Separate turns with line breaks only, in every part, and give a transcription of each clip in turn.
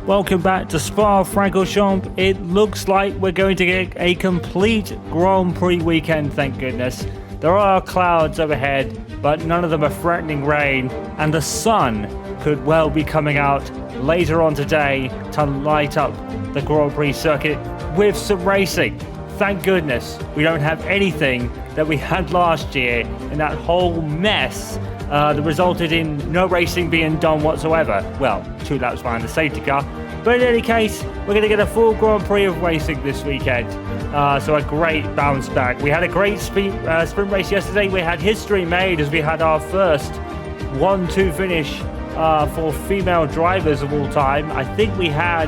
Welcome back to Spa-Francorchamps. It looks like we're going to get a complete Grand Prix weekend, thank goodness. There are clouds overhead, but none of them are threatening rain, and the sun could well be coming out later on today to light up the Grand Prix circuit with some racing. Thank goodness we don't have anything that we had last year in that whole mess that resulted in no racing being done whatsoever. Well, 2 laps behind the safety car. But in any case, we're going to get a full Grand Prix of racing this weekend. So a great bounce back. We had a great sprint race yesterday. We had history made as we had our first 1-2 finish for female drivers of all time. I think we had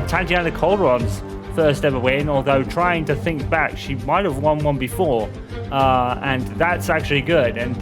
Tatiana Calderon's first ever win, although trying to think back, she might have won one before, and that's actually good. And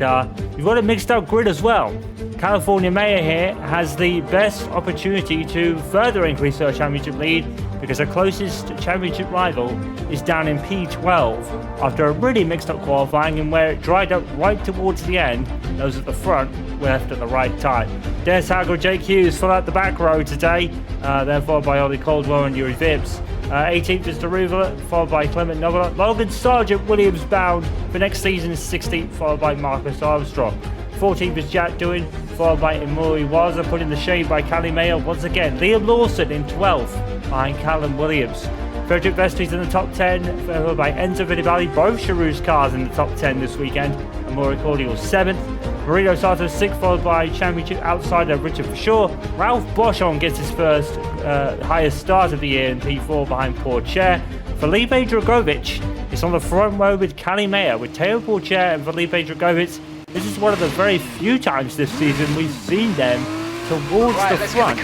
we've got a mixed up grid as well. California Maya here has the best opportunity to further increase her championship lead because her closest championship rival is down in P12 after a really mixed up qualifying, and where it dried up right towards the end, those at the front were left at the right time. Des Hagel, Jake Hughes fill out the back row today, then followed by Ollie Caldwell and Yuri Vips. 18th is Deruva, followed by Clement Novola. Logan Sargent, Williams bound for next season, is 16th, followed by Marcus Armstrong. 14th is Jack Doohan, followed by Amuyu Iwasa, put in the shade by Callie Mayer once again. Liam Lawson in 12th, behind Callum Williams. Frederick Vestry's in the top 10, followed by Enzo Vidivalli. Both Charoux cars in the top 10 this weekend. And Mauri Cordial 7th. Marino Sato 6th, followed by championship outsider Richard Forshaw. Ralph Boschon gets his first highest start of the year in P4 behind Pourchaire. Felipe Dragovic is on the front row with Callie Mayer, with Teo Pourchaire and Felipe Dragovic. This is one of the very few times this season we've seen them towards the front.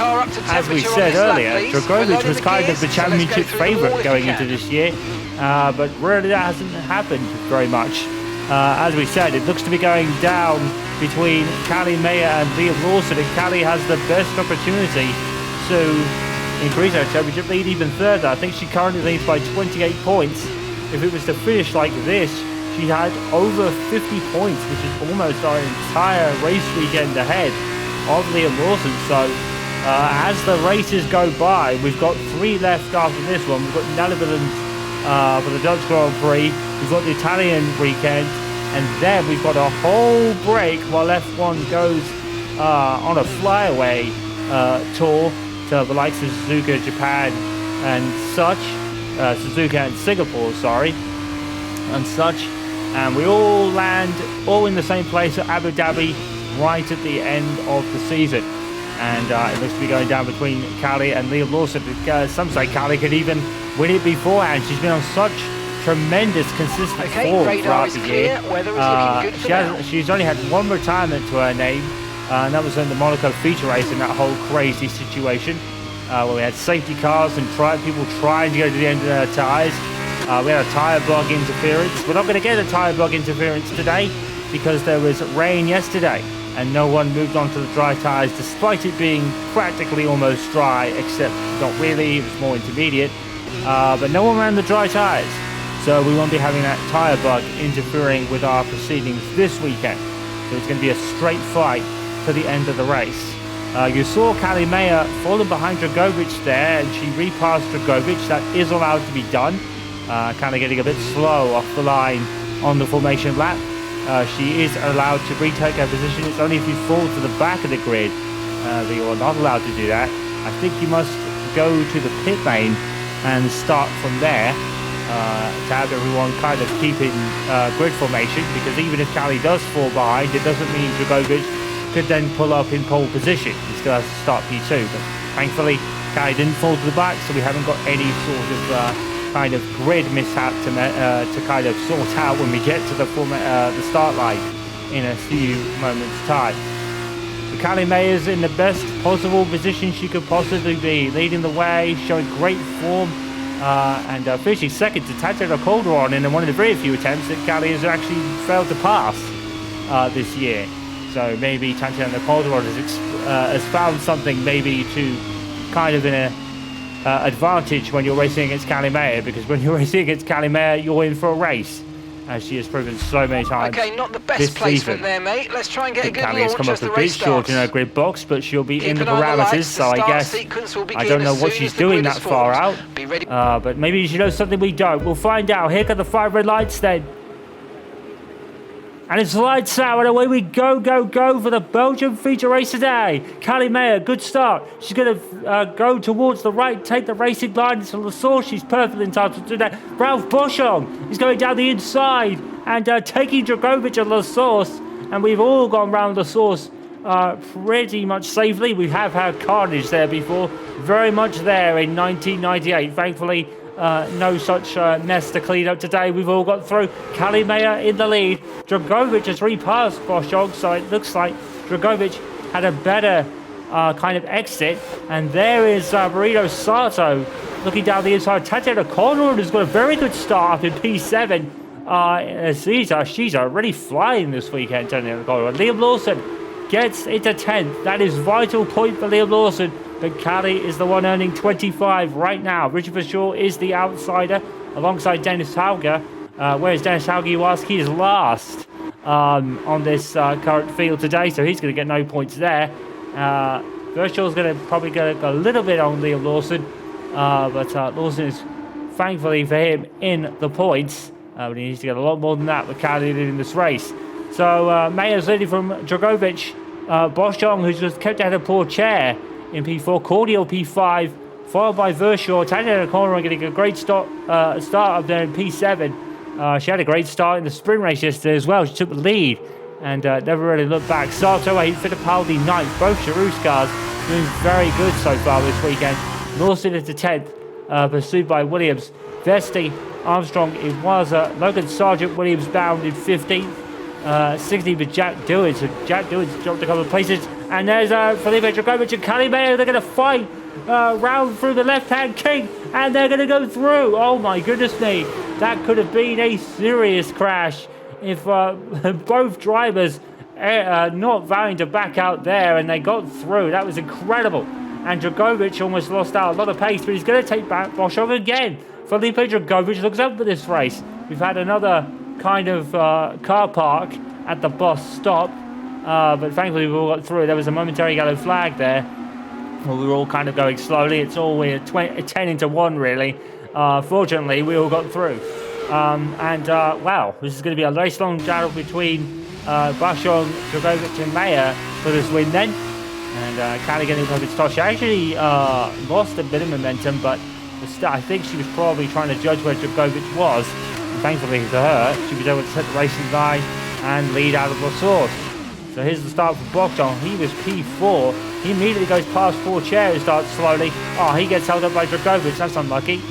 As we said earlier, Dragovic was kind of the championship favourite going into this year, but really that hasn't happened very much. As we said, it looks to be going down between Callie Mayer and Liam Lawson, and Callie has the best opportunity to increase her championship lead even further. I think she currently leads by 28 points. If it was to finish like this, she had over 50 points, which is almost our entire race weekend ahead of Liam Lawson. So as the races go by, we've got 3 left after this one. We've got Netherlands for the Dutch Grand Prix, we've got the Italian weekend, and then we've got a whole break while F1 goes on a flyaway tour to the likes of Suzuka, Japan and such, Suzuka and Singapore, sorry, and such, and we all land all in the same place at Abu Dhabi right at the end of the season. And it looks to be going down between Callie and Liam Lawson. Some say Callie could even win it beforehand. She's been on such tremendous consistent form throughout the year. She's only had one retirement to her name, and that was in the Monaco feature race in that whole crazy situation where we had safety cars and people trying to go to the end of their tyres. We had a tyre block interference. We're not going to get a tyre block interference today because there was rain yesterday and no one moved on to the dry tyres despite it being practically almost dry, except not really, it was more intermediate. But no one ran the dry tyres, so we won't be having that tyre bug interfering with our proceedings this weekend. So it's going to be a straight fight to the end of the race. You saw Callie Mayer falling behind Dragovic there, and she repassed Dragovic. That is allowed to be done. Kind of getting a bit slow off the line on the formation lap. She is allowed to retake her position. It's only if you fall to the back of the grid that you are not allowed to do that. I think you must go to the pit lane and start from there to have everyone kind of keeping grid formation, because even if Callie does fall behind, it doesn't mean Dragovic could then pull up in pole position. He still has to start P2, but thankfully Callie didn't fall to the back, so we haven't got any sort of kind of grid mishap to kind of sort out when we get to the start line in a few moments time. Callie Mayer's in the best possible position she could possibly be, leading the way, showing great form, and finishing second to Tatiana Calderon in one of the very few attempts that Callie has actually failed to pass this year. So maybe Tatiana Calderon has found something maybe to kind of in a advantage when you're racing against Callie Mayer, because when you're racing against Callie Mayer, you're in for a race. as she has proven so many times.
Okay, not the best
this
placement
season.
there, mate. Let's try and get a good
Callie has
launch
come up
as the
a bit
race
short in her
starts.
grid box, but she'll be in the
Keep an eye on the
parameters,
lights.
so
The
I
start
guess
sequence will
I
begin
don't know
as
what
soon
she's
as the
doing
grid
that
is
far
formed.
out.
Be ready.
But maybe she knows something we don't. We'll find out. Here come the 5 red lights then. And it's lights out, and away we go for the Belgium feature race today. Callie Mayer, good start. She's going to go towards the right, take the racing line into La Source. She's perfectly entitled to do that. Ralph Boschong is going down the inside and taking Dragovic at La Source. And we've all gone round La Source pretty much safely. We have had carnage there before, very much there in 1998. Thankfully, no such mess to clean up today. We've all got through. Callie Mayer in the lead. Dragovic has repassed Boschog, so it looks like Dragovic had a better kind of exit. And there is Marino Sato looking down the inside. Tatiana Conrad has got a very good start up in P7. She's already flying this weekend, Tatiana Conrad. Liam Lawson gets into 10th. That is vital point for Liam Lawson. But Callie is the one earning 25 right now. Richard Verschaw is the outsider alongside Dennis Hauger. Whereas Dennis Hauger, you ask, he is last on this current field today, so he's going to get no points there. Verschaw's going to probably get a little bit on Liam Lawson, but Lawson is, thankfully for him, in the points. But he needs to get a lot more than that with Callie in this race. So Mayer's leading from Dragovic. Boschong, who's just kept out a poor chair in P4, Cordial P5, followed by Verschaw. Tatiana Conrad getting a great start up there in P7. She had a great start in the sprint race yesterday as well. She took the lead and never really looked back. Sato 8, Fittipaldi 9th. Both Charoux cars doing very good so far this weekend. Lawson into 10th, pursued by Williams. Vesti, Armstrong, Iwasa, Logan Sargent, Williams bound in 15th. 16th with Jack Dewins. So Jack Dewins dropped a couple of places. And there's Felipe Dragovic and Callie Mayer. They're going to fight round through the left-hand king. And they're going to go through. Oh, my goodness me. That could have been a serious crash if both drivers not vowing to back out there. And they got through. That was incredible. And Dragovic almost lost out a lot of pace. But he's going to take back Boschog again. Felipe Dragovic looks up for this race. We've had another kind of car park at the bus stop. But thankfully we all got through. There was a momentary yellow flag there. Well, we were all kind of going slowly. It's all we're 10 into 1 really. Fortunately, we all got through. Wow, this is going to be a nice long battle between Boschong, Dragovic and Mayer for this win then. And Callie getting up its toss. She actually lost a bit of momentum, but I think she was probably trying to judge where Dragovic was. And thankfully for her, she was able to set the racing line and lead out of La Source. So here's the start for Boschong. He was P4. He immediately goes past 4 chairs and starts slowly. Oh, he gets held up by Dragovic. That's unlucky.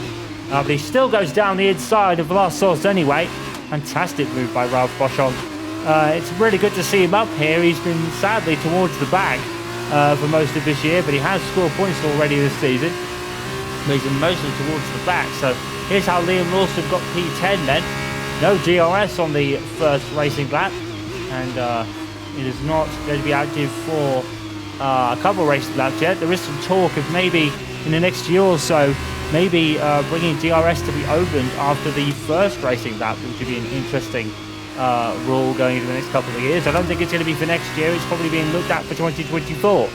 But he still goes down the inside of La Source anyway. Fantastic move by Ralph Boschong. It's really good to see him up here. He's been sadly towards the back for most of this year, but he has scored points already this season. But he's been mostly towards the back. So here's how Liam Lawson got P10 then. No DRS on the first racing lap. And it is not going to be active for a couple of racing laps yet. There is some talk of maybe in the next year or so, maybe bringing DRS to be opened after the first racing lap, which would be an interesting rule going into the next couple of years. I don't think it's going to be for next year. It's probably being looked at for 2024.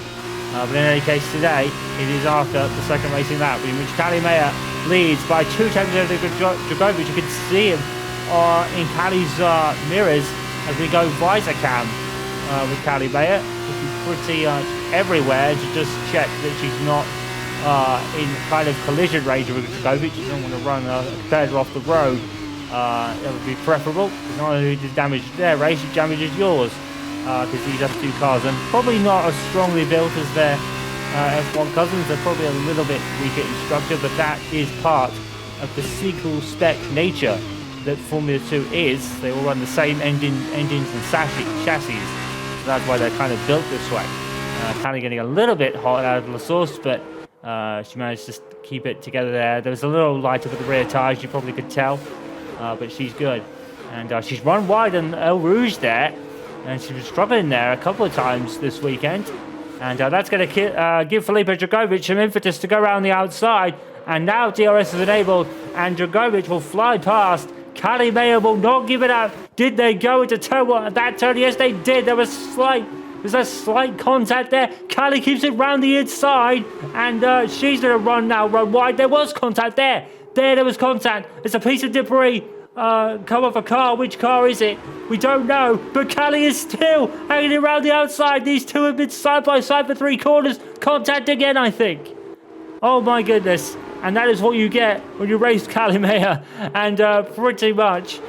But in any case, today, it is after the second racing lap, in which Callie Mayer leads by 2 tenths over Dragovic. You can see him in Callie's mirrors as we go visor cam with Callie Mayer. She's pretty everywhere to just check that she's not in kind of collision range with Dragovic. You don't want to run a competitor off the road. That would be preferable. Not only does damage their race, it damages yours. Because these other 2 cars are probably not as strongly built as their F1 cousins. They're probably a little bit weaker in structure, but that is part of the sequel spec nature that Formula 2 is. They all run the same engines and chassis. So that's why they're kind of built this way. Kind of getting a little bit hot out of La Source, but she managed to keep it together there. There was a little light up at the rear tyres, you probably could tell, but she's good. And she's run wide on El Rouge there. And she was struggling there a couple of times this weekend. And that's going to give Felipe Dragovic some impetus to go around the outside. And now DRS is enabled. And Dragovic will fly past Kalimea will not give it up. Did they go into turn one at that turn? Yes, they did. There's a slight contact there. Kali keeps it round the inside, and she's going to run wide. There was contact there. There was contact. It's a piece of debris come off a car. Which car is it? We don't know. But Kali is still hanging around the outside. These two have been side by side for 3 corners. Contact again, I think. Oh my goodness. And that is what you get when you race Kalimea. And pretty much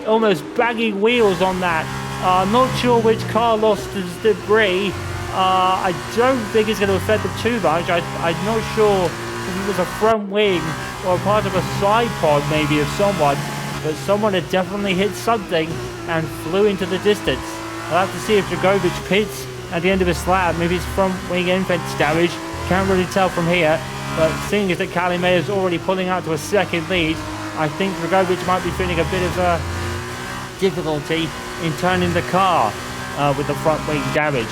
almost bagging wheels on that. I'm not sure which car lost the debris. I don't think it's going to affect them too much. I'm not sure if it was a front wing or part of a side pod maybe of someone. But someone had definitely hit something and flew into the distance. I'll have to see if Dragovic pits at the end of his lap. Maybe it's front wing end fence damage. Can't really tell from here. But seeing as that Kalimea is already pulling out to a second lead, I think Dragovic might be feeling a bit of difficulty in turning the car with the front wing damage.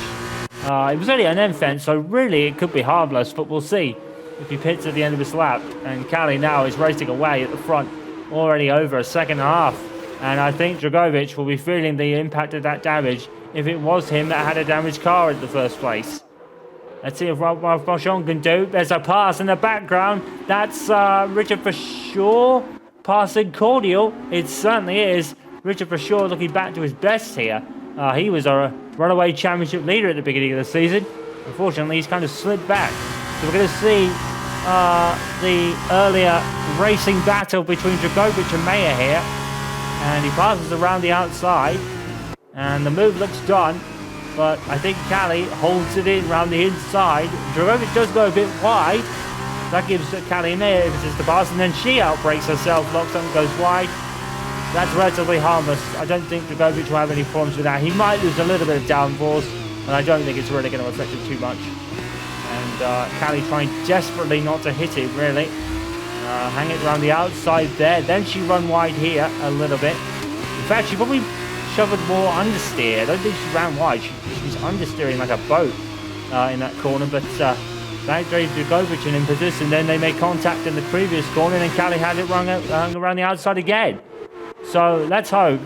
It was only an end fence, so really it could be harmless, but we'll see if he pits at the end of his lap. And Kali now is racing away at the front, already over a second and a half. And I think Dragovic will be feeling the impact of that damage if it was him that had a damaged car in the first place. Let's see if Ralph Boschon can do. There's a pass in the background. That's Richard Forshaw passing Cordial. It certainly is. Richard Forshaw looking back to his best here. He was a runaway championship leader at the beginning of the season. Unfortunately, he's kind of slid back. So we're going to see the earlier racing battle between Dragovic and Meyer here. And he passes around the outside. And the move looks done. But I think Kali holds it in around the inside. Dragovic does go a bit wide. That gives Kalimea impetus to pass. And then she outbreaks herself, locks on and goes wide. That's relatively harmless. I don't think Dragovic will have any problems with that. He might lose a little bit of downforce, but I don't think it's really going to affect him too much. And Kali trying desperately not to hit it, really. Hang it around the outside there. Then she run wide here a little bit. In fact, she probably shoved more understeer. I don't think she ran wide. She's understeering like a boat in that corner, but that gave Dragovic an impetus, and then they made contact in the previous corner, and Kali had it run around the outside again. So let's hope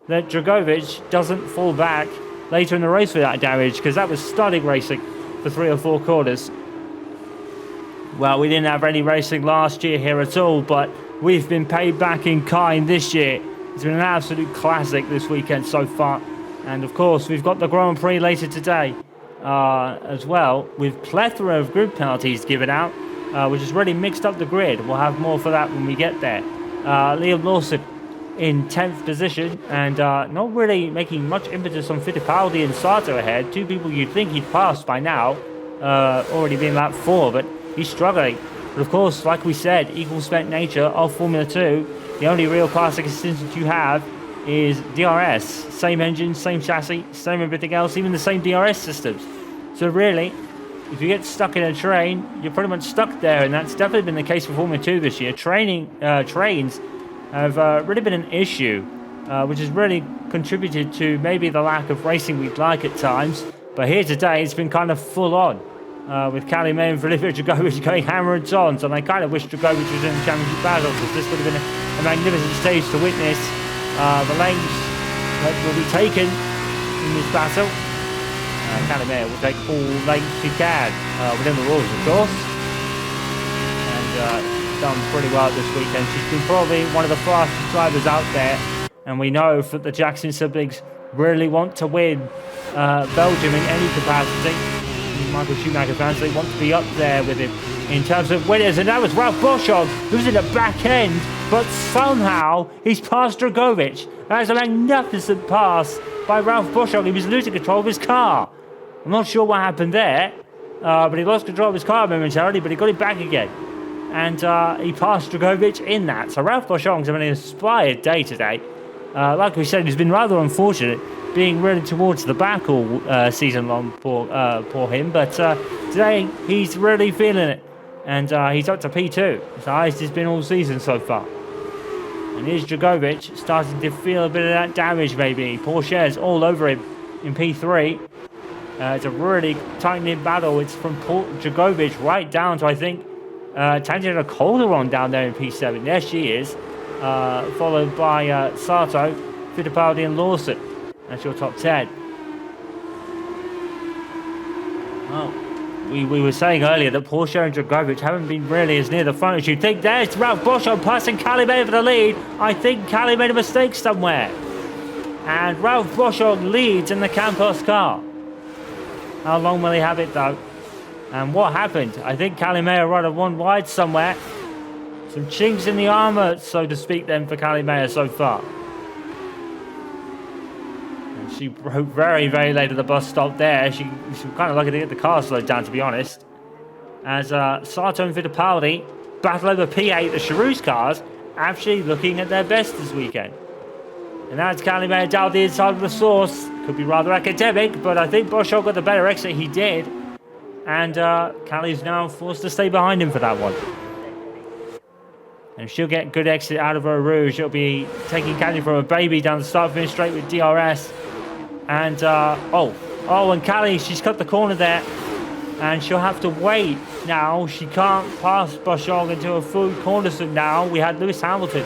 that Dragovic doesn't fall back later in the race with that damage, because that was stunning racing for 3 or 4 corners. Well, we didn't have any racing last year here at all, but we've been paid back in kind this year. It's been an absolute classic this weekend so far. And of course, we've got the Grand Prix later today as well, with plethora of grid penalties given out, which has really mixed up the grid. We'll have more for that when we get there. Liam Lawson in 10th position, and not really making much impetus on Fittipaldi and Sato ahead. 2 people you'd think he'd passed by now, already been lap 4, but he's struggling. But of course, like we said, equal spec nature of Formula 2, the only real classic assistant you have is DRS. Same engine, same chassis, same everything else, even the same DRS systems. So really, if you get stuck in a train, you're pretty much stuck there, and that's definitely been the case for Formula 2 this year. Trains have really been an issue, which has really contributed to maybe the lack of racing we'd like at times. But here today, it's been kind of full on, with Kalimea and Felipe Dragovic going hammer and tons, and I kind of wish Dragovic was in the championship battle, because this would have been a magnificent stage to witness the lanes that will be taken in this battle. Kalimea will take all lanes she can, within the rules, of course. And done pretty well this weekend. She's been probably one of the fastest drivers out there, and we know that the Jackson siblings really want to win Belgium in any capacity. Michael Schumacher fans, they want to be up there with him in terms of winners, and that was Ralph Boschon, who's in the back end, but somehow he's passed Dragovic. That is a magnificent pass by Ralph Boschon. He was losing control of his car. I'm not sure what happened there, but he lost control of his car momentarily, but he got it back again. And he passed Dragovic in that. So Ralph Boschon's having an inspired day today. Like we said, he's been rather unfortunate, being really towards the back all season long for him. But today, he's really feeling it. And he's up to P2. It's the highest he's been all season so far. And here's Dragovic starting to feel a bit of that damage maybe. Porsche's all over him in P3. It's a really tight-knit battle. It's from Dragovic right down to, I think, Tangent Calderon down there in P7. There she is. followed by Sato, Fittipaldi and Lawson. That's your top 10. Well, we were saying earlier that Porsche and Dragovic haven't been really as near the front as you'd think. There's Ralph Boschung passing Calimere for the lead. I think Cali made a mistake somewhere. And Ralph Boschung leads in the Campos car. How long will he have it though? And what happened? I think Calimere run one wide somewhere. Some chinks in the armour, so to speak, then for Calimere so far. And she broke very, very late at the bus stop there. She was kind of lucky to get the car slowed down, to be honest. As Sato and Fittipaldi battle over P8, the Charouz cars, actually looking at their best this weekend. And that's Calimere down the inside of the source. Could be rather academic, but I think Boschung got the better exit. He did. And Cali's now forced to stay behind him for that one. And if she'll get good exit out of her Rouge, she'll be taking Cali from a baby down the start finish straight with DRS. And, and Cali, she's cut the corner there. And she'll have to wait now. She can't pass Boschung into a full corner swim now. We had Lewis Hamilton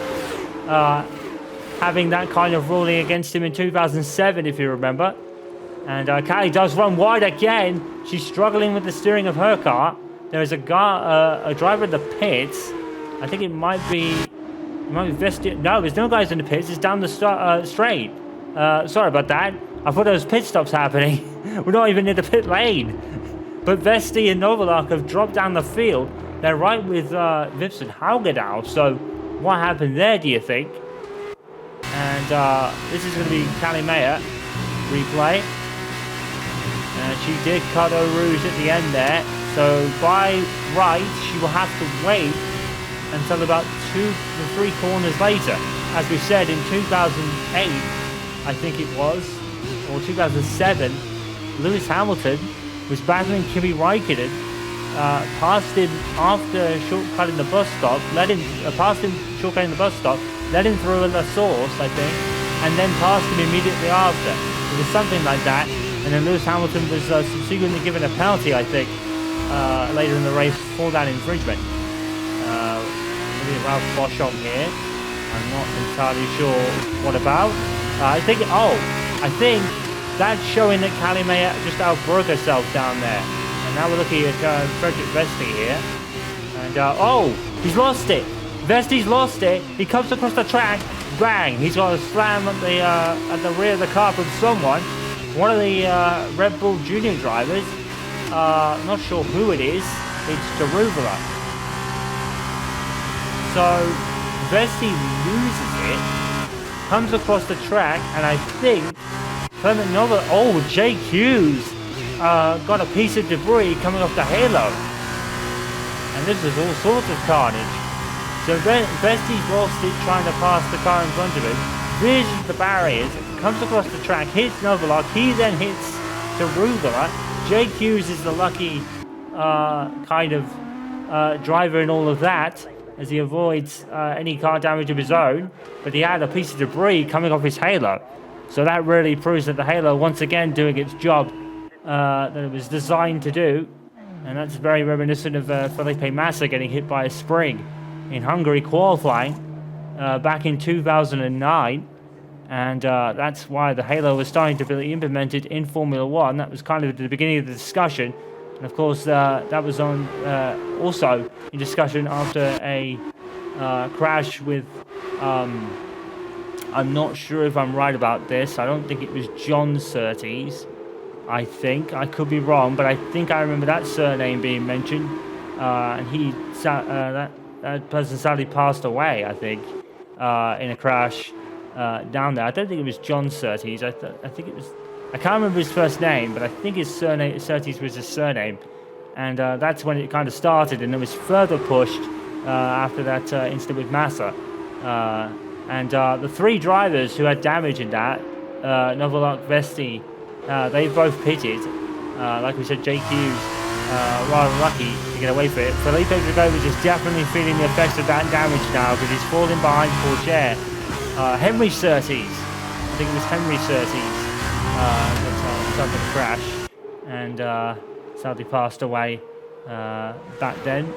having that kind of ruling against him in 2007, if you remember. And Cali does run wide again. She's struggling with the steering of her car. There's a driver in the pits. I think it might be Vesti. No, there's no guys in the pits. It's down the straight. Sorry about that. I thought there was pit stops happening. We're not even in the pit lane. But Vesti and Novalak have dropped down the field. They're right with Vips and Hauger now. So what happened there, do you think? And this is going to be Calimere. Replay. And she did cut her Rouge at the end there. So by right, she will have to wait until about 2 to 3 corners later. As we said, in 2008, I think it was, or 2007, Lewis Hamilton was battling Kimi Räikkönen, passed him after shortcutting the bus stop, passed him shortcutting the bus stop, led him through the source, I think, and then passed him immediately after. It was something like that, and then Lewis Hamilton was subsequently given a penalty, I think, later in the race for that infringement. Maybe Ralph Boschung here. I'm not entirely sure what about. I think that's showing that Calimere just outbroke herself down there. And now we're looking at Frederick Vesti here. And he's lost it. Vesti's lost it. He comes across the track. Bang! He's got a slam at the rear of the car from someone. One of the Red Bull Junior drivers. Not sure who it is. It's Taruvula. So Vesti loses it, comes across the track, and I think JQ's got a piece of debris coming off the halo. And this is all sorts of carnage. So Vesti's lost it trying to pass the car in front of him, veers into the barriers, comes across the track, hits Novalak, he then hits Taruvula. JQ's is the lucky driver in all of that, as he avoids any car damage of his own, but he had a piece of debris coming off his halo. So that really proves that the halo, once again, doing its job that it was designed to do. And that's very reminiscent of Felipe Massa getting hit by a spring in Hungary qualifying back in 2009. And that's why the halo was starting to be implemented in Formula One. That was kind of at the beginning of the discussion. And of course, that was on also in discussion after a crash with, I'm not sure if I'm right about this. I don't think it was John Surtees. I think. I could be wrong, but I think I remember that surname being mentioned. And that person sadly passed away, I think, in a crash down there. I don't think it was John Surtees. I think it was... I can't remember his first name, but I think his surname, Surtees was his surname. And that's when it kind of started, and it was further pushed after that incident with Massa. And the 3 drivers who had damage in that, Novalak, Vesti, they both pitted. Like we said, JQ's rather lucky to get away from it. Felipe Dragovic is definitely feeling the effects of that damage now, because he's falling behind Porsche. Henry Surtees, I think it was Henry Surtees, that suffered a crash and sadly passed away back then.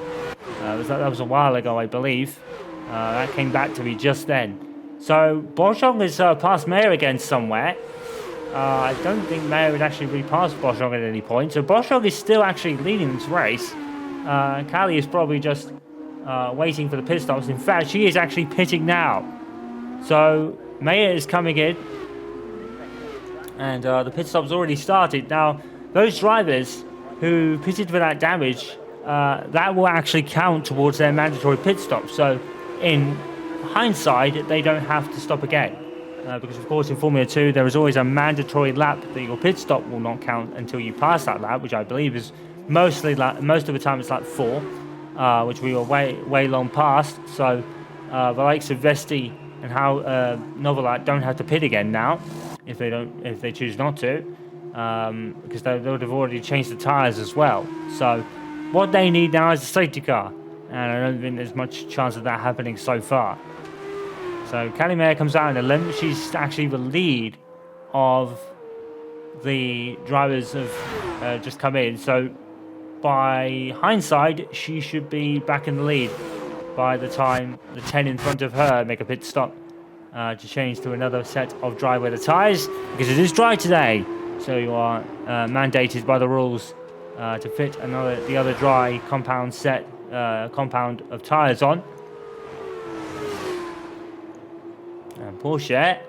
That was a while ago, I believe. That came back to me just then. So Boschong has passed Mayer again somewhere. I don't think Mayer would actually repass Boschong at any point. So Boschong is still actually leading this race. Callie is probably just waiting for the pit stops. In fact, she is actually pitting now. So Mayer is coming in. And the pit stop's already started. Now, those drivers who pitted for that damage, that will actually count towards their mandatory pit stop. So in hindsight, they don't have to stop again. Because, of course, in Formula 2, there is always a mandatory lap that your pit stop will not count until you pass that lap, which I believe is most of the time it's lap 4, which we were way long past. So the likes of Vesti and Novolat don't have to pit again now if they choose not to, because they would have already changed the tyres as well. So what they need now is a safety car, and I don't think there's much chance of that happening so far. So Callie Mayer comes out in the limp. She's actually the lead of the drivers have just come in. So by hindsight, she should be back in the lead by the time the 10 in front of her make a pit stop to change to another set of dry weather tyres, because it is dry today. So you are mandated by the rules to fit the other dry compound of tyres on. And Porsche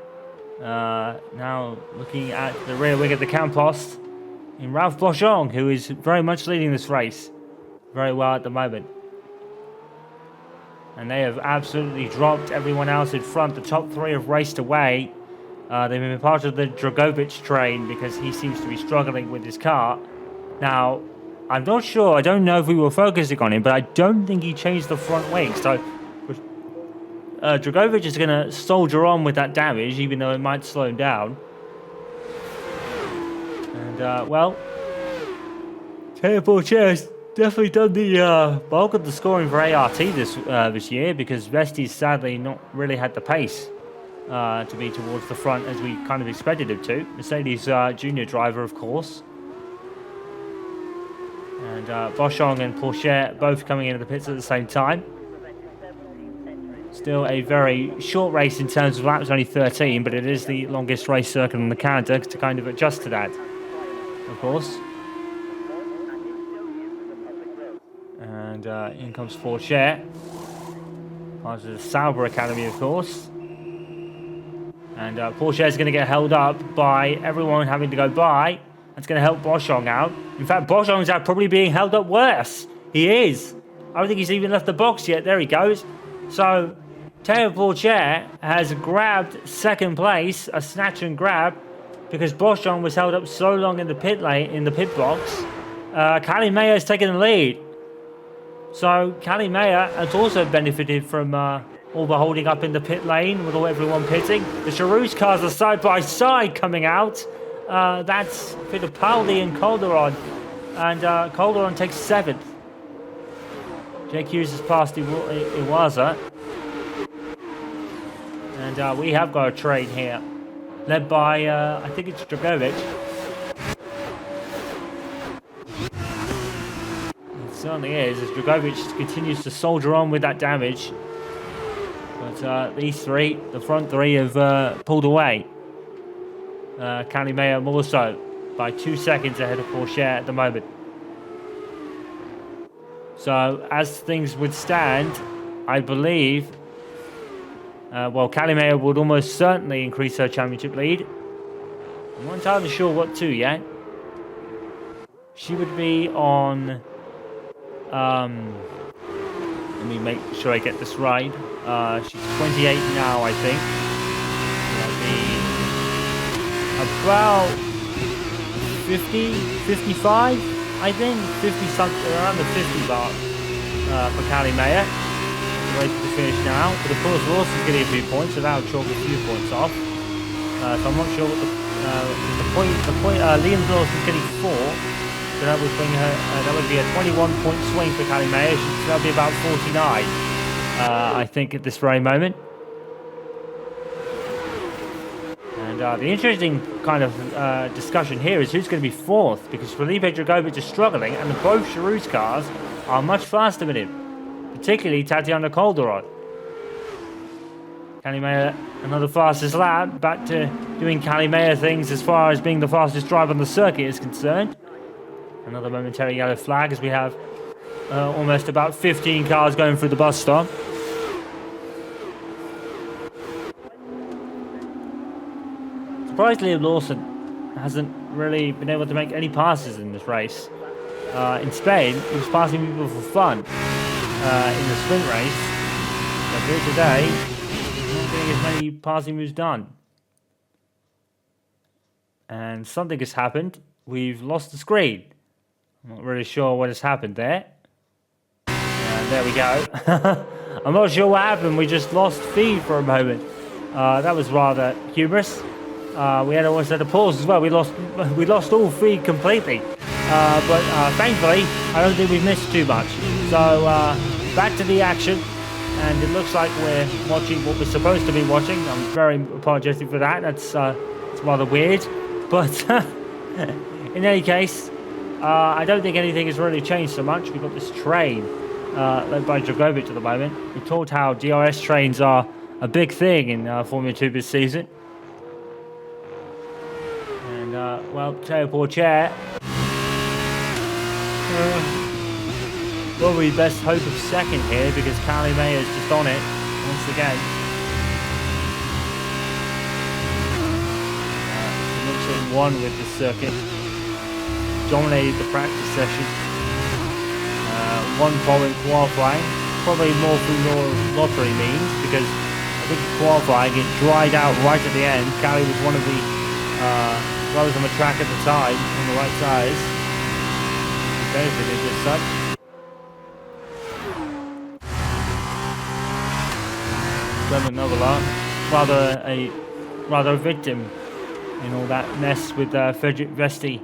now looking at the rear wing of the Campost in Ralph Boschong, who is very much leading this race very well at the moment. And they have absolutely dropped everyone else in front. The top 3 have raced away. They've been part of the Dragovic train because he seems to be struggling with his car. Now, I'm not sure. I don't know if we were focusing on him, but I don't think he changed the front wing. So Dragovic is going to soldier on with that damage, even though it might slow him down. And, well, Teo Porcher has definitely done the bulk of the scoring for ART this year, because Vesti's sadly not really had the pace to be towards the front as we kind of expected him to. Mercedes junior driver, of course. And Boschong and Porcher both coming into the pits at the same time. Still a very short race in terms of laps, only 13, but it is the longest race circuit on the calendar to kind of adjust to that, of course. And in comes Porcher, part of the Sauber Academy, of course. And Porcher is going to get held up by everyone having to go by. That's going to help Boschong out. In fact, Boschong's out probably being held up worse. He is. I don't think he's even left the box yet. There he goes. So Teo Porcher has grabbed second place, a snatch and grab, because Boschong was held up so long in the pit lane, in the pit box. Callie Mayer has taken the lead. So Callie Mayer has also benefited from all the holding up in the pit lane with everyone pitting. The Charouz cars are side by side coming out. That's Fittipaldi and Calderon. And Calderon takes 7th. Jake Hughes has passed Iwasa. And we have got a train here, led by, I think it's Dragovic. It certainly is, as Dragovic continues to soldier on with that damage. But these three, the front 3, have pulled away. Callie Mayer more so, by 2 seconds ahead of Porcher at the moment. So, as things would stand, I believe, Callie Mayer would almost certainly increase her championship lead. I'm not entirely sure what to yet. She would be on, let me make sure I get this right. She's 28 now, I think. That'd be about 50, 55, I think. 50 something, around the 50 mark for Callie Mayer. Race to finish now, but of course Ross is getting a few points, so that'll chalk a few points off. So I'm not sure what the point. Liam Ross is getting 4, so that would bring her. That would be a 21-point swing for Callie Mayer. That'll be about 49, I think, at this very moment. And the interesting kind of discussion here is who's going to be 4th, because Felipe Dragovic is struggling, and both Charouz cars are much faster than him. Particularly Tatiana Calderon. Kalimea, another fastest lap. Back to doing Kalimea things as far as being the fastest driver on the circuit is concerned. Another momentary yellow flag as we have almost about 15 cars going through the bus stop. Surprisingly, Lawson hasn't really been able to make any passes in this race. In Spain, he was passing people for fun in the sprint race. But here today, he's not getting as many passing moves done. And something has happened. We've lost the screen. I'm not really sure what has happened there. And there we go. I'm not sure what happened. We just lost feed for a moment. That was rather humorous. We had almost had a pause as well. We lost all feed completely. But thankfully, I don't think we've missed too much. So back to the action. And it looks like we're watching what we're supposed to be watching. I'm very apologetic for that. It's rather weird. But in any case, I don't think anything has really changed so much. We've got this train led by Dragovic at the moment. We're told how DRS trains are a big thing in Formula 2 this season. And, well, teleport chair. Probably best hope of second here because Kalimea is just on it once again. Looks at one with the circuit. Dominated the practice session. One pole in qualifying. Probably more through lottery means because I think qualifying it dried out right at the end. Kali was one of the drivers on the track at the time on the right side. Benefited as such. Another lot. Rather a victim in all that mess with Frederick Vesti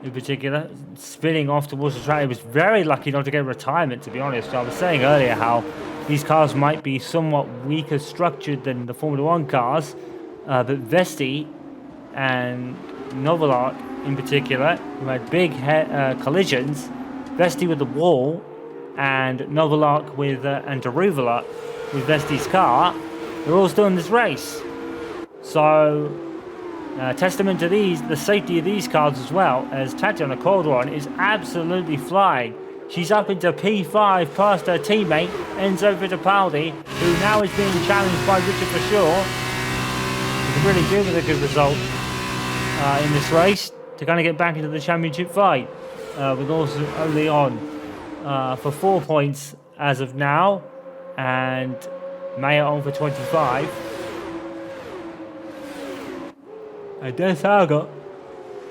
in particular, spinning off towards the track. He was very lucky not to get retirement, to be honest. I was saying earlier how these cars might be somewhat weaker structured than the Formula 1 cars, but Vesti and Novalart in particular, who had big collisions, Vesti with the wall and Novalart with and Deruvalat with Vesti's car, they're all still in this race. So, testament to the safety of these cars as well, as Tatiana Calderon is absolutely flying. She's up into P5 past her teammate, Enzo Fittipaldi, who now is being challenged by Richard Verschoor. He can really do with a good result in this race to kind of get back into the championship fight. With also only on for 4 points as of now, and Maya on for 25. And Des Alga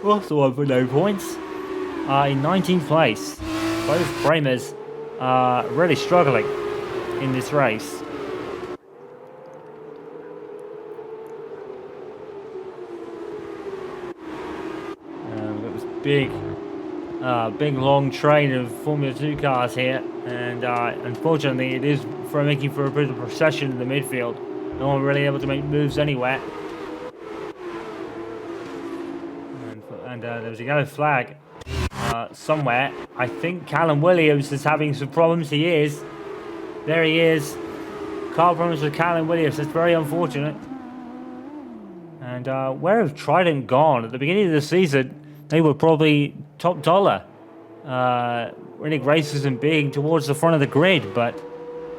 also on for no points in 19th place. Both Bremers are really struggling in this race. We've got this big long train of Formula 2 cars here, and unfortunately it is making for a bit of a procession in the midfield. No one really able to make moves anywhere. And there was a yellow flag somewhere. I think Callum Williams is having some problems. He is. There he is. Car problems with Callum Williams. That's very unfortunate. And where have Trident gone? At the beginning of the season, they were probably top dollar. Winning races and being towards the front of the grid, but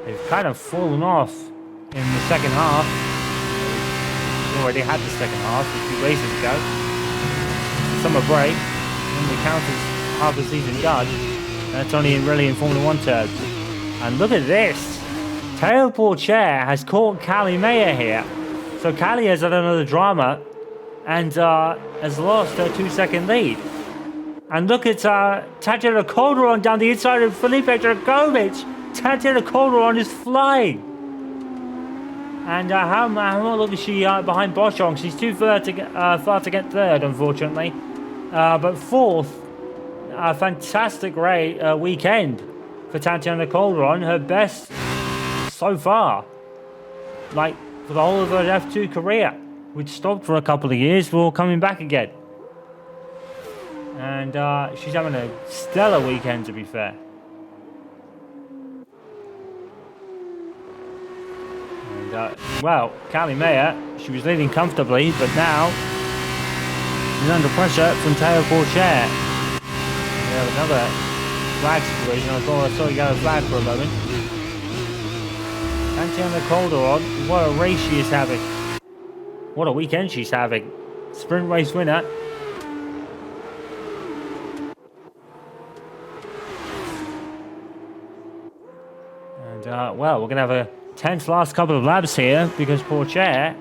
they've kind of fallen off in the second half. We already had the second half a few races ago. Summer break, when we count as half the season done. That's only really in Formula 1 terms. And look at this. Teleport chair has caught Kalimea here. So Kali has had another drama and has lost her 2-second lead. And look at Tatiana Calderon down the inside of Felipe Dragovic. Tatiana Calderon is flying. And how long is she behind Boschong? She's too far to get third, unfortunately. But fourth, a fantastic weekend for Tatiana Calderon. Her best so far. Like, for the whole of her F2 career, which stopped for a couple of years before coming back again. And she's having a stellar weekend, to be fair. And Well, Callie Mayer, she was leading comfortably, but now she's under pressure from Teo Porcher. We have another flag situation. I thought I saw you go flag for a moment. Tatiana Calderon, what a race she is having. What a weekend she's having. Sprint race winner. And, well, we're going to have a tense last couple of laps here because Porcher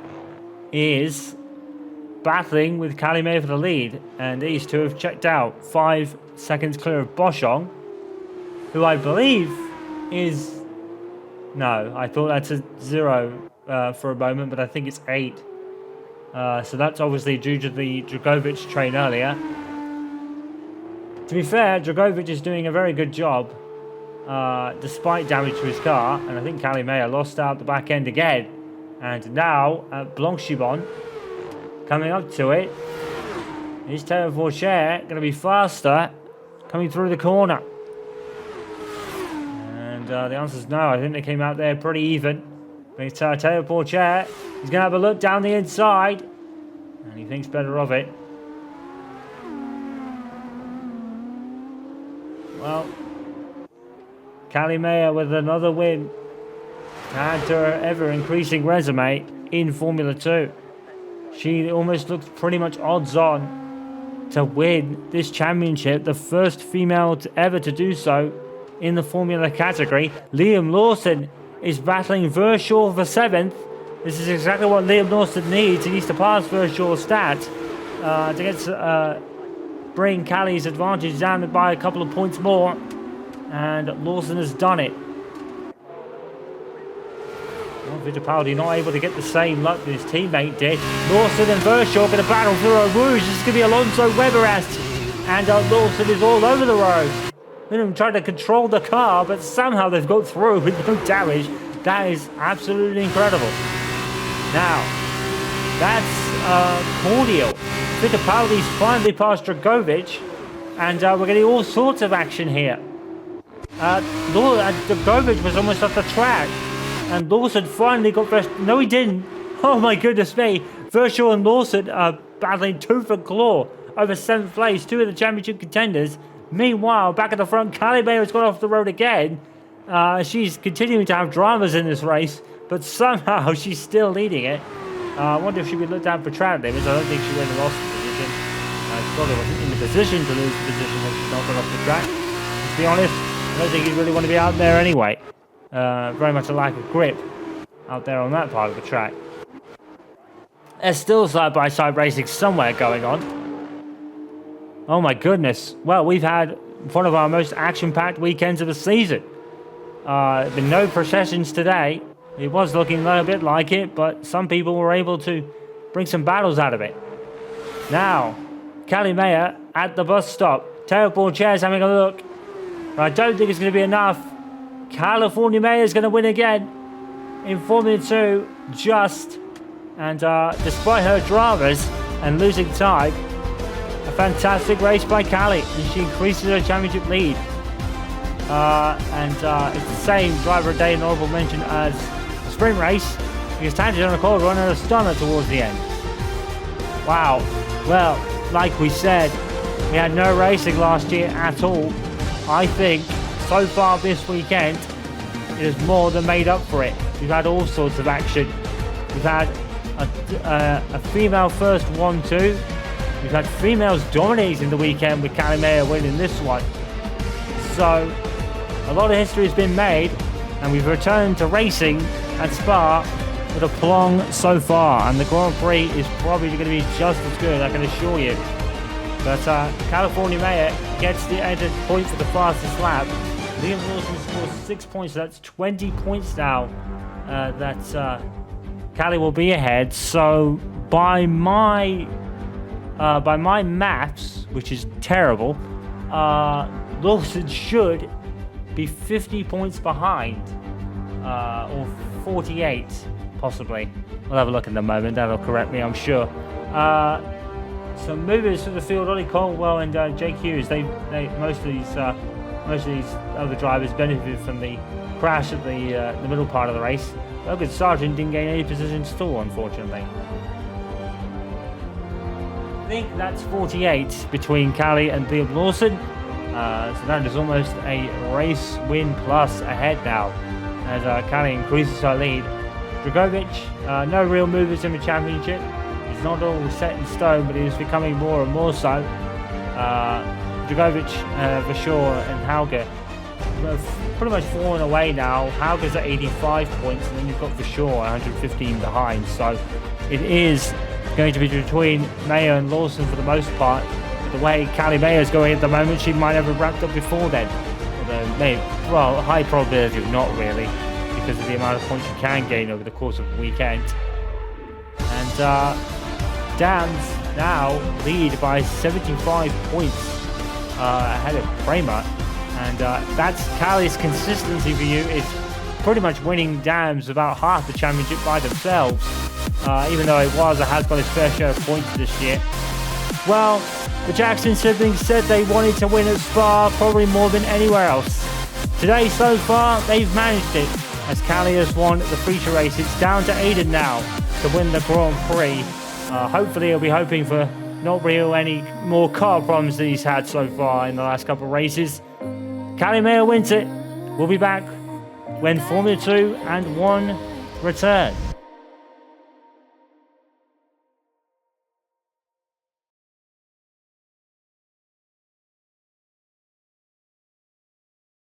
is battling with Callie May for the lead. And these two have checked out. 5 seconds clear of Boschong, who I believe is... No, I thought that's a 0 for a moment, but I think it's 8. So that's obviously due to the Dragovic train earlier. To be fair, Dragovic is doing a very good job, despite damage to his car. And I think Callie Mayer lost out the back end again. And now, Blanchibon coming up to it. Is Teo Porcher going to be faster coming through the corner? And the answer is no. I think they came out there pretty even. It's Teo Porcher. He's going to have a look down the inside. And he thinks better of it. Well, Callie Mayer with another win. Add to her ever-increasing resume in Formula 2. She almost looks pretty much odds-on to win this championship. The first female ever to do so in the Formula category. Liam Lawson is battling Verschoor for 7th. This is exactly what Liam Lawson needs. He needs to pass Verschoor's stat to get bring Callie's advantage down by a couple of points more. And Lawson has done it. Well, Fittipaldi not able to get the same luck that his teammate did. Lawson and Verschoor going to battle for a rouge. This is going to be Alonso Weber-esque. And Lawson is all over the road. Trying to control the car, but somehow they've got through with no damage. That is absolutely incredible. Now, that's cordial. Fittipaldi's finally past Dragovic, and we're getting all sorts of action here. Dragovic was almost off the track, and Lawson finally got first. No, he didn't. Oh my goodness me. Verschoor and Lawson are battling tooth and claw over 7th place, 2 of the championship contenders. Meanwhile, back at the front, Callie Mayer has gone off the road again. She's continuing to have dramas in this race, but somehow she's still leading it. I wonder if she would look down for track limits. I don't think she would have lost the position. She probably wasn't in the position to lose the position if she's not gone off the track. To be honest, I don't think you really want to be out there anyway. Very much a lack of grip out there on that part of the track. There's still side-by-side racing somewhere going on. Oh my goodness. Well, we've had one of our most action-packed weekends of the season. Been no processions today. It was looking a little bit like it, but some people were able to bring some battles out of it. Now, Callie Mayer at the bus stop. Teo Porcher's having a look. But I don't think it's going to be enough. California Mayer is going to win again in Formula 2. Just. And despite her dramas and losing time, a fantastic race by Callie, and she increases her championship lead. It's the same driver of the day and honorable mention as the sprint race, because Tatiana Calderon had a stunner towards the end. Wow. Well, like we said, we had no racing last year at all. I think so far this weekend, it has more than made up for it. We've had all sorts of action. We've had a female first 1-2. We've had females dominating the weekend with Callie Mayer winning this one. So, a lot of history has been made, and we've returned to racing at Spa with a plong so far. And the Grand Prix is probably going to be just as good, I can assure you. But California Mayer gets the added point for the fastest lap. Liam Lawson scores 6 points, so that's 20 points now that Callie will be ahead. So, by my maths, which is terrible, Lawson should be 50 points behind, or 48 possibly. We'll have a look in a moment, that'll correct me, I'm sure. Some movers for the field, Ollie Caldwell and Jake Hughes, they most of these Most of these other drivers benefited from the crash at the middle part of the race. Logan Sargent didn't gain any positions at all, unfortunately. I think that's 48 between Callie and Liam Lawson. So that is almost a race win plus ahead now, as Callie increases her lead. Dragovic, no real movers in the championship. It's not all set in stone, but it is becoming more and more so. Dragovic, Vashor and Hauge pretty much falling away now. Hauge's at 85 points, and then you've got Vashor 115 behind. So it is going to be between Mayo and Lawson for the most part. The way Callie Mayo's going at the moment, she might have wrapped up before then. Although, maybe, well, high probability of not really, because of the amount of points you can gain over the course of the weekend. And Dams now lead by 75 points ahead of Kramer. And that's Callie's consistency for you. It's pretty much winning Dams about half the championship by themselves. Even though Iwasa has got his fair share of points this year. Well, the Jackson siblings said they wanted to win at Spa probably more than anywhere else. Today, so far, they've managed it, as Callie has won the feature race. It's down to Aiden now to win the Grand Prix. Hopefully, he'll be hoping for not real any more car problems that he's had so far in the last couple of races. Callie Mayo wins it. We'll be back when Formula 2 and 1 return.